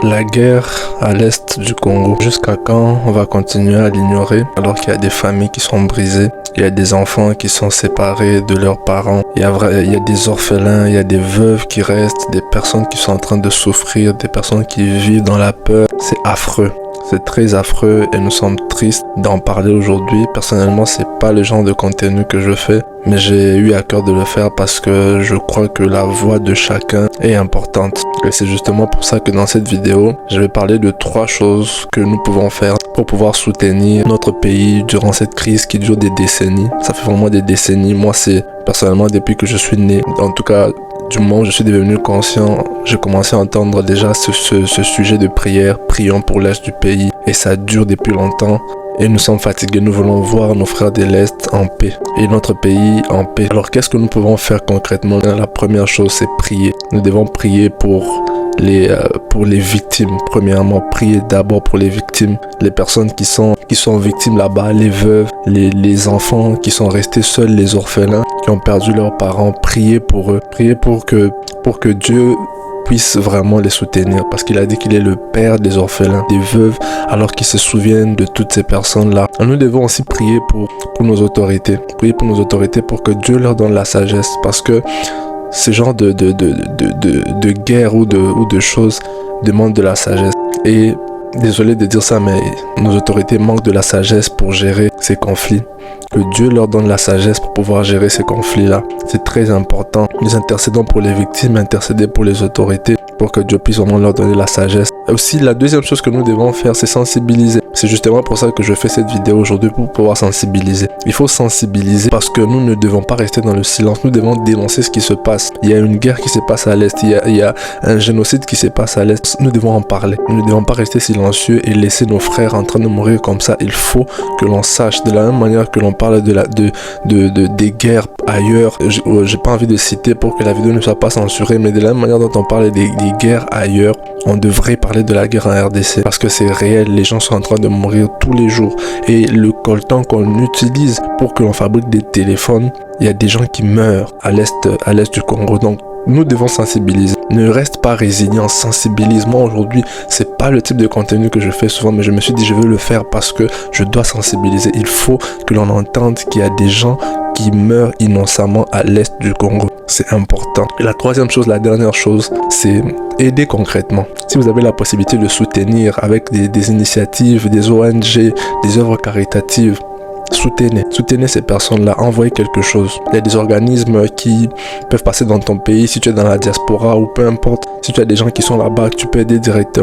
La guerre à l'est du Congo, jusqu'à quand on va continuer à l'ignorer alors qu'il y a des familles qui sont brisées, il y a des enfants qui sont séparés de leurs parents, il y a des orphelins, il y a des veuves qui restent, des personnes qui sont en train de souffrir, des personnes qui vivent dans la peur. C'est affreux. C'est très affreux et nous sommes tristes d'en parler aujourd'hui. Personnellement, c'est pas le genre de contenu que je fais, mais j'ai eu à cœur de le faire parce que je crois que la voix de chacun est importante. Et c'est justement pour ça que dans cette vidéo, je vais parler de 3 choses que nous pouvons faire pour pouvoir soutenir notre pays durant cette crise qui dure des décennies. Ça fait vraiment des décennies. Moi, c'est personnellement depuis que je suis né. En tout cas, du moment où je suis devenu conscient, j'ai commencé à entendre déjà ce sujet de prière. Prions pour l'Est du pays. Et ça dure depuis longtemps. Et nous sommes fatigués. Nous voulons voir nos frères de l'Est en paix. Et notre pays en paix. Alors qu'est-ce que nous pouvons faire concrètement? La première chose, c'est prier. Nous devons prier pour les victimes. Premièrement, prier d'abord pour les victimes. Les personnes qui sont victimes là-bas, les veuves, les enfants qui sont restés seuls, les orphelins qui ont perdu leurs parents. Prier pour eux. Prier pour que Dieu puisse vraiment les soutenir, parce qu'il a dit qu'il est le père des orphelins, des veuves, alors qu'ils se souviennent de toutes ces personnes-là. Nous devons aussi prier pour nos autorités. Prier pour nos autorités pour que Dieu leur donne la sagesse, parce que ce genre de guerre ou de choses demandent de la sagesse. Et désolé de dire ça, mais nos autorités manquent de la sagesse pour gérer ces conflits. Que Dieu leur donne la sagesse pour pouvoir gérer ces conflits-là. C'est très important. Nous intercédons pour les victimes, intercéder pour les autorités, pour que Dieu puisse vraiment leur donner la sagesse. Et aussi, la deuxième chose que nous devons faire, c'est sensibiliser. C'est justement pour ça que je fais cette vidéo aujourd'hui, pour pouvoir sensibiliser. Il faut sensibiliser parce que nous ne devons pas rester dans le silence. Nous devons dénoncer ce qui se passe. Il y a une guerre qui se passe à l'Est. Il y a un génocide qui se passe à l'Est. Nous devons en parler. Nous ne devons pas rester silencieux et laisser nos frères en train de mourir comme ça. Il faut que l'on sache, de la même manière que l'on parle des guerres ailleurs. J'ai pas envie de citer pour que la vidéo ne soit pas censurée, mais de la même manière dont on parle des guerres ailleurs, on devrait parler de la guerre en RDC parce que c'est réel. Les gens sont en train de mourir tous les jours et le coltan qu'on utilise pour que l'on fabrique des téléphones, il y a des gens qui meurent à l'est du Congo. Donc nous devons sensibiliser. Ne reste pas résilient, sensibilise. Moi aujourd'hui, c'est pas le type de contenu que je fais souvent, mais je me suis dit je veux le faire parce que je dois sensibiliser. Il faut que l'on entende qu'il y a des gens qui meurent innocemment à l'est du Congo. C'est important. Et la troisième chose, la dernière chose, c'est aider concrètement. Si vous avez la possibilité de soutenir avec des initiatives, des ONG, des œuvres caritatives, soutenez ces personnes-là, envoyez quelque chose. Il y a des organismes qui peuvent passer dans ton pays, si tu es dans la diaspora ou peu importe. Si tu as des gens qui sont là-bas, tu peux aider directement.